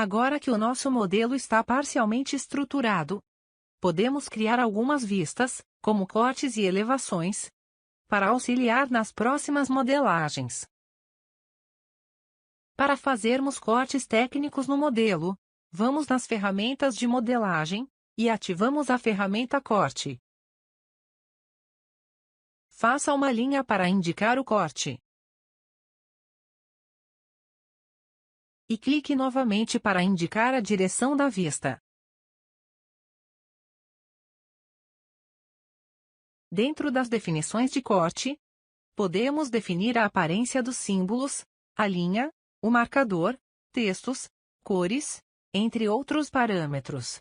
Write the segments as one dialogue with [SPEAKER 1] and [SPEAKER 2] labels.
[SPEAKER 1] Agora que o nosso modelo está parcialmente estruturado, podemos criar algumas vistas, como cortes e elevações, para auxiliar nas próximas modelagens. Para fazermos cortes técnicos no modelo, vamos nas ferramentas de modelagem, e ativamos a ferramenta Corte. Faça uma linha para indicar o corte. E clique novamente para indicar a direção da vista. Dentro das definições de corte, podemos definir a aparência dos símbolos, a linha, o marcador, textos, cores, entre outros parâmetros.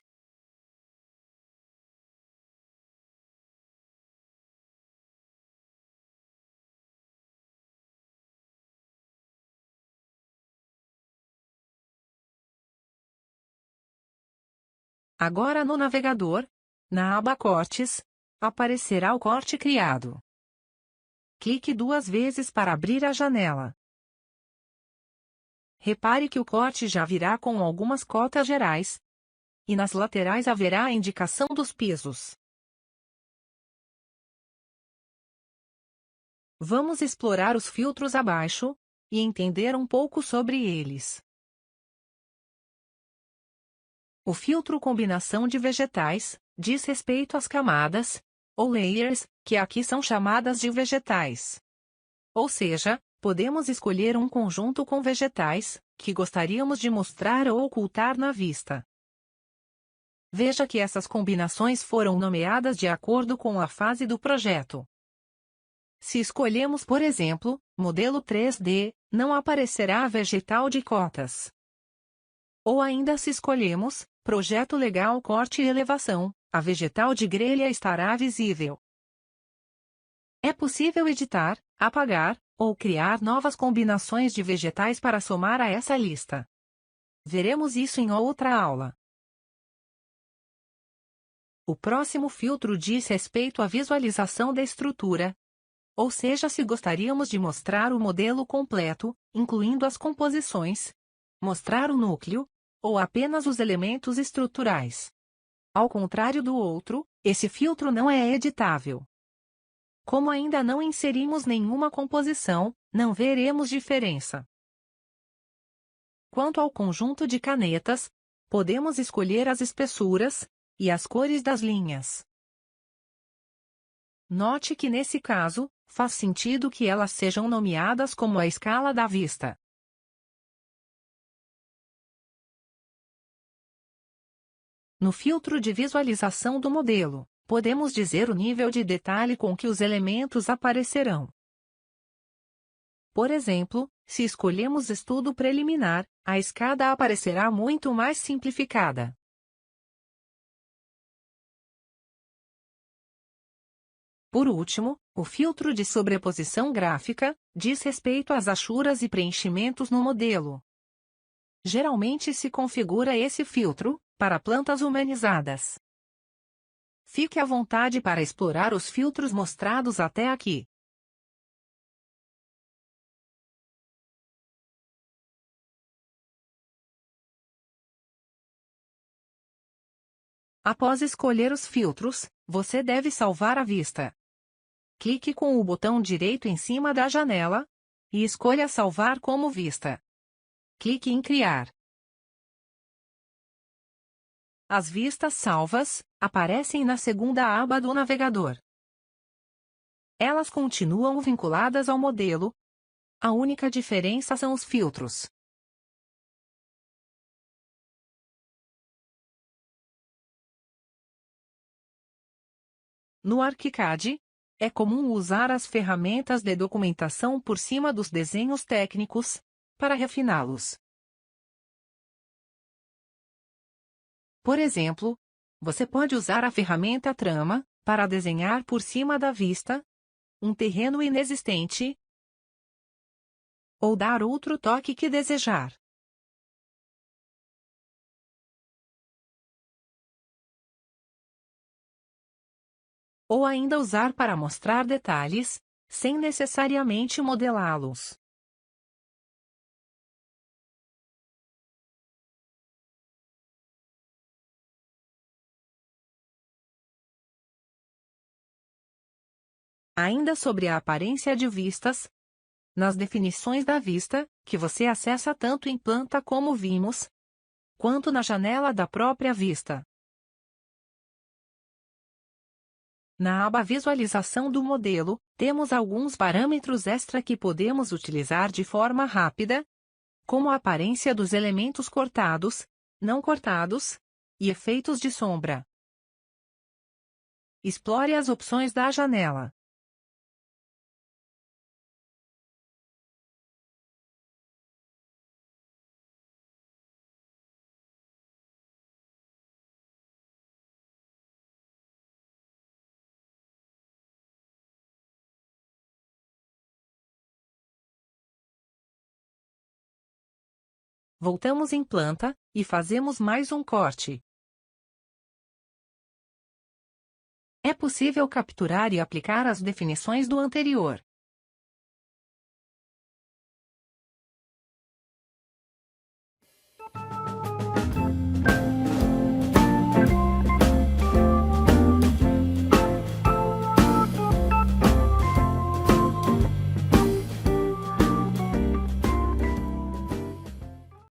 [SPEAKER 1] Agora no navegador, na aba Cortes, aparecerá o corte criado. Clique 2 vezes para abrir a janela. Repare que o corte já virá com algumas cotas gerais, e nas laterais haverá a indicação dos pisos. Vamos explorar os filtros abaixo, e entender um pouco sobre eles. O filtro Combinação de Vegetais diz respeito às camadas, ou layers, que aqui são chamadas de vegetais. Ou seja, podemos escolher um conjunto com vegetais, que gostaríamos de mostrar ou ocultar na vista. Veja que essas combinações foram nomeadas de acordo com a fase do projeto. Se escolhemos, por exemplo, modelo 3D, não aparecerá vegetal de cotas. Ou ainda se escolhemos, projeto legal corte e elevação, a vegetal de grelha estará visível. É possível editar, apagar, ou criar novas combinações de vegetais para somar a essa lista. Veremos isso em outra aula. O próximo filtro diz respeito à visualização da estrutura, ou seja, se gostaríamos de mostrar o modelo completo, incluindo as composições, mostrar o núcleo, ou apenas os elementos estruturais. Ao contrário do outro, esse filtro não é editável. Como ainda não inserimos nenhuma composição, não veremos diferença. Quanto ao conjunto de canetas, podemos escolher as espessuras e as cores das linhas. Note que nesse caso, faz sentido que elas sejam nomeadas como a escala da vista. No filtro de visualização do modelo, podemos dizer o nível de detalhe com que os elementos aparecerão. Por exemplo, se escolhemos estudo preliminar, a escada aparecerá muito mais simplificada. Por último, o filtro de sobreposição gráfica diz respeito às achuras e preenchimentos no modelo. Geralmente se configura esse filtro para plantas humanizadas. Fique à vontade para explorar os filtros mostrados até aqui. Após escolher os filtros, você deve salvar a vista. Clique com o botão direito em cima da janela e escolha Salvar como vista. Clique em Criar. As vistas salvas aparecem na segunda aba do navegador. Elas continuam vinculadas ao modelo. A única diferença são os filtros. No ArchiCAD, é comum usar as ferramentas de documentação por cima dos desenhos técnicos, para refiná-los. Por exemplo, você pode usar a ferramenta Trama para desenhar por cima da vista um terreno inexistente ou dar outro toque que desejar. Ou ainda usar para mostrar detalhes, sem necessariamente modelá-los. Ainda sobre a aparência de vistas. Nas definições da vista, que você acessa tanto em planta como vimos, quanto na janela da própria vista. Na aba Visualização do modelo, temos alguns parâmetros extra que podemos utilizar de forma rápida, como a aparência dos elementos cortados, não cortados, e efeitos de sombra. Explore as opções da janela. Voltamos em planta, e fazemos mais um corte. É possível capturar e aplicar as definições do anterior.